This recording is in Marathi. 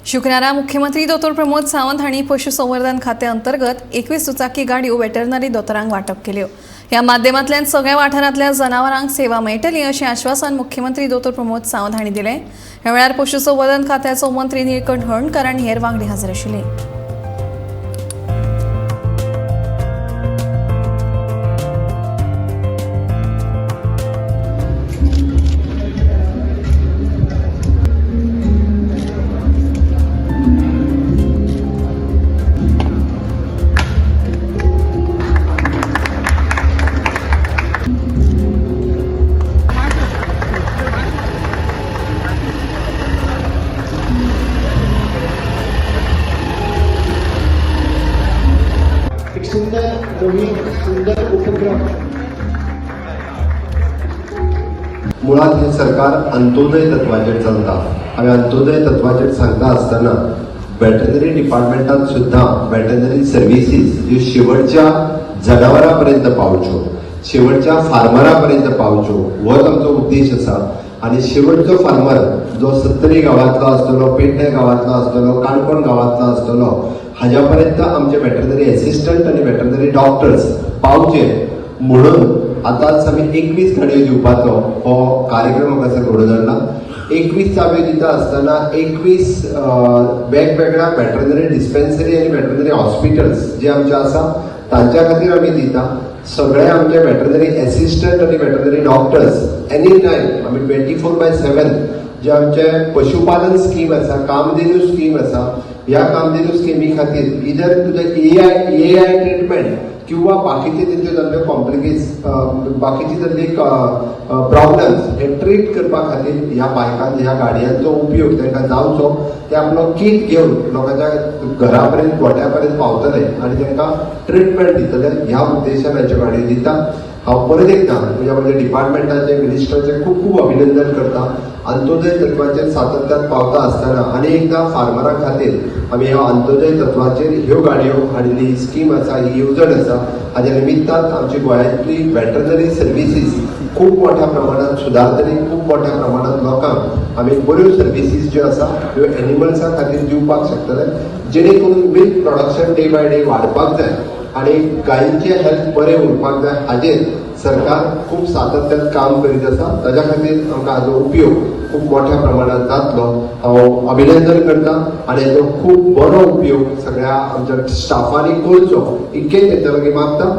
शुक्रारा मुख्यमंत्री दोतोर प्रमोद सावंत हांणी पशुसंवर्धन खाते अंतर्गत 21 दुचाकी गाडयो वेटरनरी दोतोरांक वांटप केल्यो। ह्या माध्यमांतल्यान सगळ्या वाठारांतल्या जनावरांक सेवा मेळटली अशें आश्वासन मुख्यमंत्री दोतोर प्रमोद सावंत हांणी दिलें। ह्या वेळार पशुसंवर्धन खात्याचो मंत्री निळकंठ हणकर आनी हेर वांगडी हाजीर आशिल्ले। एक सुंदर मोहीम, सुंदर उपक्रम। मुळात हे सरकार अंत्योदय तत्वाचेर चलता आणि अंत्योदय तत्वाचेर सांगता आसतना वेटरनरी डिपार्टमेंटान सुद्धा वेटरनरी सर्विसीस ह्यो शेवटच्या जनावरांपर्यंत पावच्यो, शेवटच्या फार्मरांपर्यंत पावच्यो होच आमचो उद्देश आसा। आणि शेवटचो फार्मर जो सत्तरी गावांतलो आसतलो, पेडणे गावांतलो आसतलो, काणकोण गावांतलो आसतलो, हाज्या पर्यंत आमचे वेटरनरी असिस्टंट आणि वेटरनरी डॉक्टर्स पावचे म्हणून आतांच आमी 21 गाडयो दिवपाचो हो कार्यक्रम आसा घडोवन हाडला। 21 चाब्यो दिता आसतना 21 वेगवेगळ्या वेटरनरी डिस्पेन्सरी आणि वेटरनरी हॉस्पिटल्स जे आमचे आसा तांच्या खातीर आमी दिता। सगळे आमचे वेटरनरी असिस्टंट आणि वेटरनरी डॉक्टर्स एनी टायम आमी 24/7 जे आमचे पशुपालन स्कीम आसा, कामधेनू स्कीम आसा, ह्या कामधेनू स्किमी खातीर इधर तुझे एआय ट्रीटमेंट किंवा बाकीचे तेंचे जाल्ले बाकीचे जाल्ले प्रॉब्लेम्स हे ट्रीट करपा खातीर ह्या बायकांत ह्या गाडयांचो उपयोग तांकां जावचो। ते आपलो किट घेवन लोकांच्या घरा पर्यंत गोठ्या पर्यंत पावतले आणि तांकां ट्रीटमेंट दितले ह्या उद्देशान ह्याच्यो गाडयो दिता। हांव परत एकदा म्हज्या डिपार्टमेंटाचे मिनिस्टरचे खूब खूब अभिनंदन करता। अंत्योदय तत्वाचेर सातत्यान पावता आसतना आनी एकदा फार्मरां खातीर आमी ह्या अंत्योदय तत्वाचेर ह्यो गाडयो हाडिल्ली स्कीम आसा, ही येवजण आसा। हाज्या निमित्तान आमची गोंयांतली वेटरनरी सर्विसीस खूब मोठ्या प्रमाणात सुदारतली, खूब मोठ्या प्रमाणात लोकांक आमी बऱ्यो सर्विसीस ज्यो आसा ह्यो एनिमल्सां खातीर दिवपाक शकतले, जेणे करून milk production day by day वाडपाक जाय आणि गायींचे हेल्थ बरे उरपाक जाय हाजेर सरकार खूब सातत्यान काम करीत आसा। ताज्या खातीर आमकां हाजो उपयोग खूब मोठ्या प्रमाणात जातलो हांव अभिनंदन करता आणि हाजो खूब बरो उपयोग सगळ्या आमच्या स्टाफांनी करचो इतकेच तेंच्या लागीं मागता।